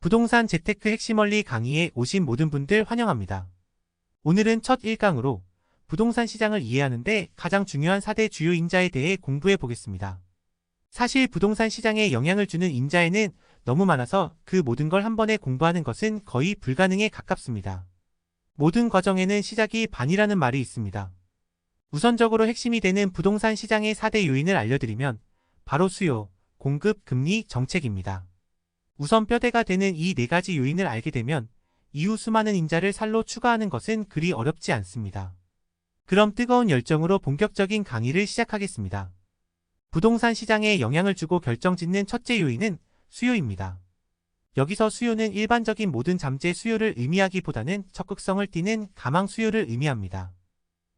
부동산 재테크 핵심 원리 강의에 오신 모든 분들 환영합니다. 오늘은 첫 1강으로 부동산 시장을 이해하는데 가장 중요한 4대 주요 인자에 대해 공부해 보겠습니다. 사실 부동산 시장에 영향을 주는 인자에는 너무 많아서 그 모든 걸 한 번에 공부하는 것은 거의 불가능에 가깝습니다. 모든 과정에는 시작이 반이라는 말이 있습니다. 우선적으로 핵심이 되는 부동산 시장의 4대 요인을 알려드리면 바로 수요, 공급, 금리, 정책입니다. 우선 뼈대가 되는 이 4가지 요인을 알게 되면 이후 수많은 인자를 살로 추가하는 것은 그리 어렵지 않습니다. 그럼 뜨거운 열정으로 본격적인 강의를 시작하겠습니다. 부동산 시장에 영향을 주고 결정짓는 첫째 요인은 수요입니다. 여기서 수요는 일반적인 모든 잠재 수요를 의미하기보다는 적극성을 띠는 가망 수요를 의미합니다.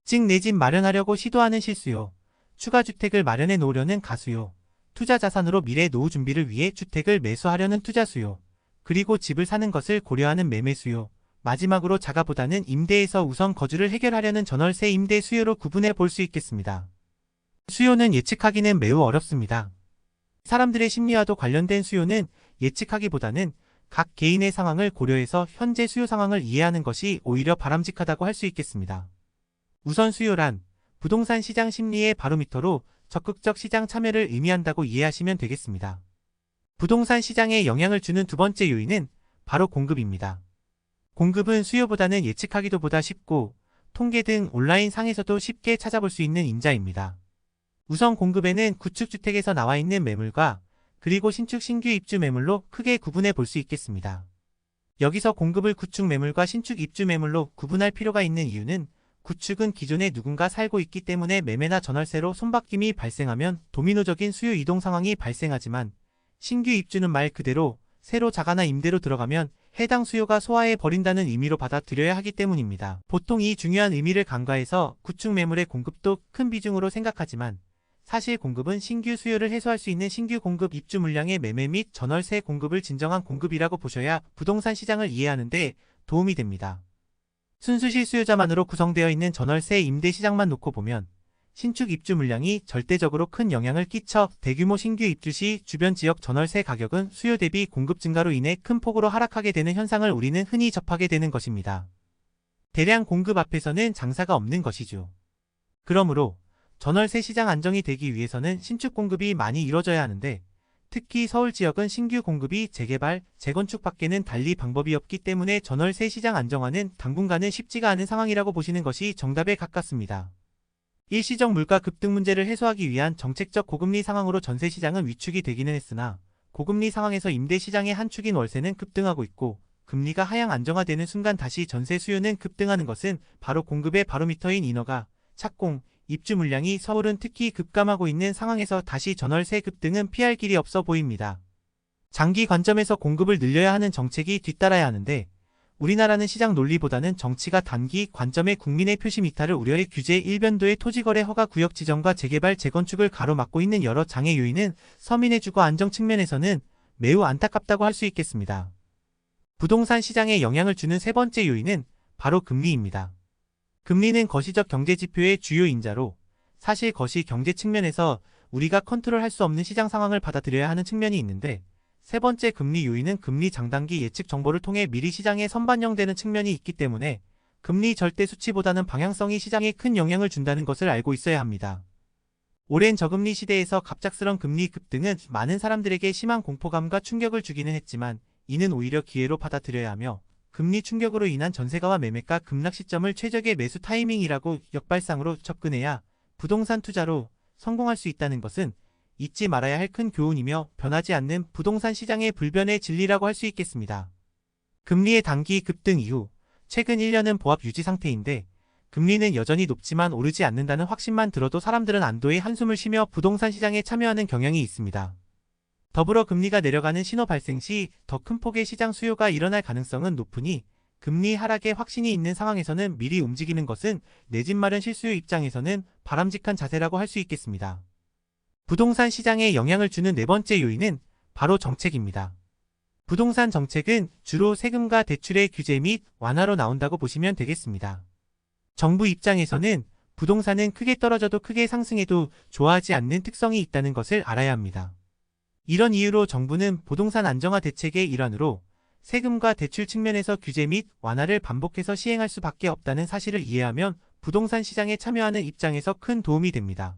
즉 내 집 마련하려고 시도하는 실수요, 추가 주택을 마련해 놓으려는 가수요, 투자 자산으로 미래 노후 준비를 위해 주택을 매수하려는 투자 수요, 그리고 집을 사는 것을 고려하는 매매 수요, 마지막으로 자가보다는 임대에서 우선 거주를 해결하려는 전월세 임대 수요로 구분해 볼 수 있겠습니다. 수요는 예측하기는 매우 어렵습니다. 사람들의 심리와도 관련된 수요는 예측하기보다는 각 개인의 상황을 고려해서 현재 수요 상황을 이해하는 것이 오히려 바람직하다고 할 수 있겠습니다. 우선 수요란 부동산 시장 심리의 바로미터로 적극적 시장 참여를 의미한다고 이해하시면 되겠습니다. 부동산 시장에 영향을 주는 두 번째 요인은 바로 공급입니다. 공급은 수요보다는 예측하기도 보다 쉽고 통계 등 온라인 상에서도 쉽게 찾아볼 수 있는 인자입니다. 우선 공급에는 구축주택에서 나와 있는 매물과 그리고 신축 신규 입주 매물로 크게 구분해 볼 수 있겠습니다. 여기서 공급을 구축 매물과 신축 입주 매물로 구분할 필요가 있는 이유는 구축은 기존에 누군가 살고 있기 때문에 매매나 전월세로 손바뀜이 발생하면 도미노적인 수요 이동 상황이 발생하지만 신규 입주는 말 그대로 새로 자가나 임대로 들어가면 해당 수요가 소화해 버린다는 의미로 받아들여야 하기 때문입니다. 보통 이 중요한 의미를 간과해서 구축 매물의 공급도 큰 비중으로 생각하지만 사실 공급은 신규 수요를 해소할 수 있는 신규 공급 입주 물량의 매매 및 전월세 공급을 진정한 공급이라고 보셔야 부동산 시장을 이해하는 데 도움이 됩니다. 순수 실수요자만으로 구성되어 있는 전월세 임대 시장만 놓고 보면 신축 입주 물량이 절대적으로 큰 영향을 끼쳐 대규모 신규 입주 시 주변 지역 전월세 가격은 수요 대비 공급 증가로 인해 큰 폭으로 하락하게 되는 현상을 우리는 흔히 접하게 되는 것입니다. 대량 공급 앞에서는 장사가 없는 것이죠. 그러므로 전월세 시장 안정이 되기 위해서는 신축 공급이 많이 이뤄져야 하는데 특히 서울 지역은 신규 공급이 재개발, 재건축밖에는 달리 방법이 없기 때문에 전월세 시장 안정화는 당분간은 쉽지가 않은 상황이라고 보시는 것이 정답에 가깝습니다. 일시적 물가 급등 문제를 해소하기 위한 정책적 고금리 상황으로 전세 시장은 위축이 되기는 했으나 고금리 상황에서 임대 시장의 한 축인 월세는 급등하고 있고 금리가 하향 안정화되는 순간 다시 전세 수요는 급등하는 것은 바로 공급의 바로미터인 인허가, 착공, 입주 물량이 서울은 특히 급감하고 있는 상황에서 다시 전월세 급등은 피할 길이 없어 보입니다. 장기 관점에서 공급을 늘려야 하는 정책이 뒤따라야 하는데 우리나라는 시장 논리보다는 정치가 단기 관점의 국민의 표심 이탈을 우려해 규제 일변도의 토지거래 허가 구역 지정과 재개발 재건축을 가로막고 있는 여러 장애 요인은 서민의 주거 안정 측면에서는 매우 안타깝다고 할 수 있겠습니다. 부동산 시장에 영향을 주는 세 번째 요인은 바로 금리입니다. 금리는 거시적 경제지표의 주요 인자로 사실 거시 경제 측면에서 우리가 컨트롤할 수 없는 시장 상황을 받아들여야 하는 측면이 있는데 세 번째 금리 요인은 금리 장단기 예측 정보를 통해 미리 시장에 선반영되는 측면이 있기 때문에 금리 절대 수치보다는 방향성이 시장에 큰 영향을 준다는 것을 알고 있어야 합니다. 오랜 저금리 시대에서 갑작스런 금리 급등은 많은 사람들에게 심한 공포감과 충격을 주기는 했지만 이는 오히려 기회로 받아들여야 하며 금리 충격으로 인한 전세가와 매매가 급락 시점을 최적의 매수 타이밍이라고 역발상으로 접근해야 부동산 투자로 성공할 수 있다는 것은 잊지 말아야 할 큰 교훈이며 변하지 않는 부동산 시장의 불변의 진리라고 할 수 있겠습니다. 금리의 단기 급등 이후 최근 1년은 보합 유지 상태인데 금리는 여전히 높지만 오르지 않는다는 확신만 들어도 사람들은 안도의 한숨을 쉬며 부동산 시장에 참여하는 경향이 있습니다. 더불어 금리가 내려가는 신호 발생 시 더 큰 폭의 시장 수요가 일어날 가능성은 높으니 금리 하락의 확신이 있는 상황에서는 미리 움직이는 것은 내 집 마련 실수요 입장에서는 바람직한 자세라고 할 수 있겠습니다. 부동산 시장에 영향을 주는 네 번째 요인은 바로 정책입니다. 부동산 정책은 주로 세금과 대출의 규제 및 완화로 나온다고 보시면 되겠습니다. 정부 입장에서는 부동산은 크게 떨어져도 크게 상승해도 좋아하지 않는 특성이 있다는 것을 알아야 합니다. 이런 이유로 정부는 부동산 안정화 대책의 일환으로 세금과 대출 측면에서 규제 및 완화를 반복해서 시행할 수밖에 없다는 사실을 이해하면 부동산 시장에 참여하는 입장에서 큰 도움이 됩니다.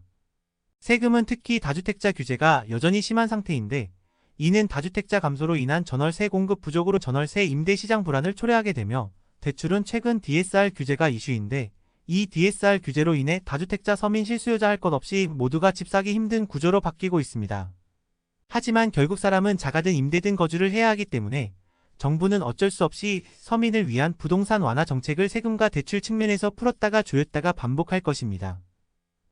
세금은 특히 다주택자 규제가 여전히 심한 상태인데, 이는 다주택자 감소로 인한 전월세 공급 부족으로 전월세 임대 시장 불안을 초래하게 되며, 대출은 최근 DSR 규제가 이슈인데, 이 DSR 규제로 인해 다주택자 서민 실수요자 할 것 없이 모두가 집 사기 힘든 구조로 바뀌고 있습니다. 하지만 결국 사람은 자가든 임대든 거주를 해야 하기 때문에 정부는 어쩔 수 없이 서민을 위한 부동산 완화 정책을 세금과 대출 측면에서 풀었다가 조였다가 반복할 것입니다.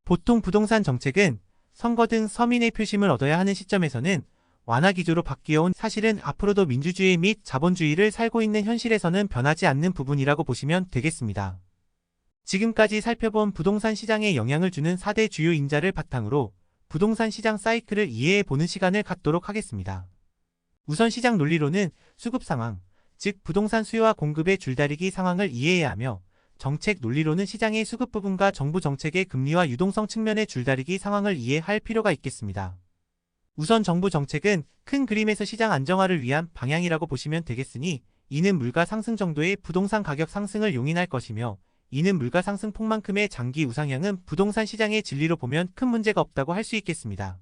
보통 부동산 정책은 선거 등 서민의 표심을 얻어야 하는 시점에서는 완화 기조로 바뀌어온, 사실은 앞으로도 민주주의 및 자본주의를 살고 있는 현실에서는 변하지 않는 부분이라고 보시면 되겠습니다. 지금까지 살펴본 부동산 시장에 영향을 주는 4대 주요 인자를 바탕으로 부동산 시장 사이클을 이해해보는 시간을 갖도록 하겠습니다. 우선 시장 논리로는 수급 상황, 즉 부동산 수요와 공급의 줄다리기 상황을 이해해야 하며, 정책 논리로는 시장의 수급 부분과 정부 정책의 금리와 유동성 측면의 줄다리기 상황을 이해할 필요가 있겠습니다. 우선 정부 정책은 큰 그림에서 시장 안정화를 위한 방향이라고 보시면 되겠으니, 이는 물가 상승 정도의 부동산 가격 상승을 용인할 것이며, 이는 물가 상승 폭만큼의 장기 우상향은 부동산 시장의 진리로 보면 큰 문제가 없다고 할 수 있겠습니다.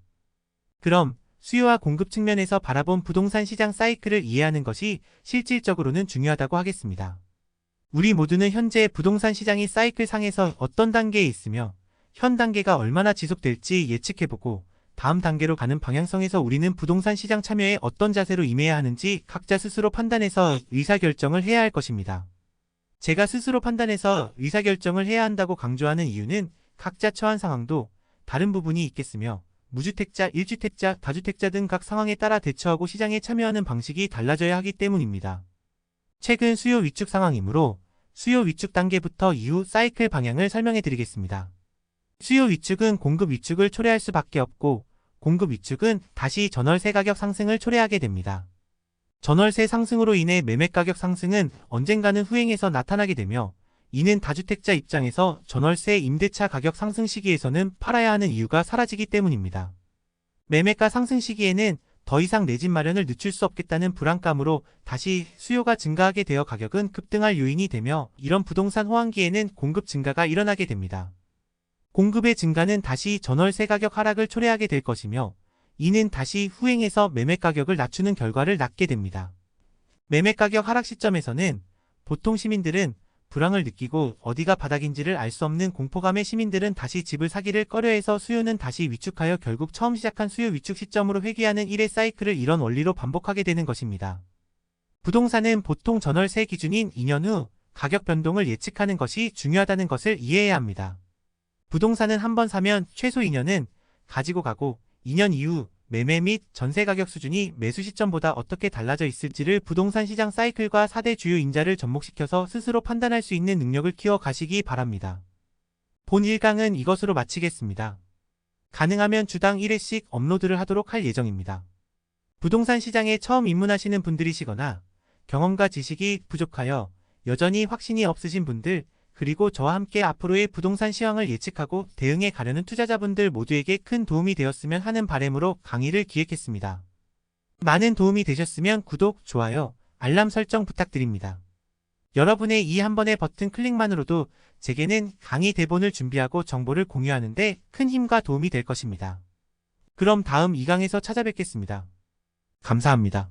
그럼 수요와 공급 측면에서 바라본 부동산 시장 사이클을 이해하는 것이 실질적으로는 중요하다고 하겠습니다. 우리 모두는 현재 부동산 시장이 사이클 상에서 어떤 단계에 있으며 현 단계가 얼마나 지속될지 예측해보고, 다음 단계로 가는 방향성에서 우리는 부동산 시장 참여에 어떤 자세로 임해야 하는지 각자 스스로 판단해서 의사결정을 해야 할 것입니다. 제가 스스로 판단해서 의사결정을 해야 한다고 강조하는 이유는 각자 처한 상황도 다른 부분이 있겠으며, 무주택자, 1주택자, 다주택자 등 각 상황에 따라 대처하고 시장에 참여하는 방식이 달라져야 하기 때문입니다. 최근 수요 위축 상황이므로 수요 위축 단계부터 이후 사이클 방향을 설명해 드리겠습니다. 수요 위축은 공급 위축을 초래할 수밖에 없고, 공급 위축은 다시 전월세 가격 상승을 초래하게 됩니다. 전월세 상승으로 인해 매매 가격 상승은 언젠가는 후행해서 나타나게 되며, 이는 다주택자 입장에서 전월세 임대차 가격 상승 시기에서는 팔아야 하는 이유가 사라지기 때문입니다. 매매가 상승 시기에는 더 이상 내 집 마련을 늦출 수 없겠다는 불안감으로 다시 수요가 증가하게 되어 가격은 급등할 요인이 되며, 이런 부동산 호황기에는 공급 증가가 일어나게 됩니다. 공급의 증가는 다시 전월세 가격 하락을 초래하게 될 것이며, 이는 다시 후행해서 매매 가격을 낮추는 결과를 낳게 됩니다. 매매 가격 하락 시점에서는 보통 시민들은 불황을 느끼고 어디가 바닥인지를 알 수 없는 공포감의 시민들은 다시 집을 사기를 꺼려해서 수요는 다시 위축하여 결국 처음 시작한 수요 위축 시점으로 회귀하는 1회 사이클을 이런 원리로 반복하게 되는 것입니다. 부동산은 보통 전월세 기준인 2년 후 가격 변동을 예측하는 것이 중요하다는 것을 이해해야 합니다. 부동산은 한번 사면 최소 2년은 가지고 가고, 2년 이후 매매 및 전세 가격 수준이 매수 시점보다 어떻게 달라져 있을지를 부동산 시장 사이클과 4대 주요 인자를 접목시켜서 스스로 판단할 수 있는 능력을 키워 가시기 바랍니다. 본 1강은 이것으로 마치겠습니다. 가능하면 주당 1회씩 업로드를 하도록 할 예정입니다. 부동산 시장에 처음 입문하시는 분들이시거나 경험과 지식이 부족하여 여전히 확신이 없으신 분들, 그리고 저와 함께 앞으로의 부동산 시황을 예측하고 대응해 가려는 투자자분들 모두에게 큰 도움이 되었으면 하는 바람으로 강의를 기획했습니다. 많은 도움이 되셨으면 구독, 좋아요, 알람 설정 부탁드립니다. 여러분의 이 한 번의 버튼 클릭만으로도 제게는 강의 대본을 준비하고 정보를 공유하는 데 큰 힘과 도움이 될 것입니다. 그럼 다음 2강에서 찾아뵙겠습니다. 감사합니다.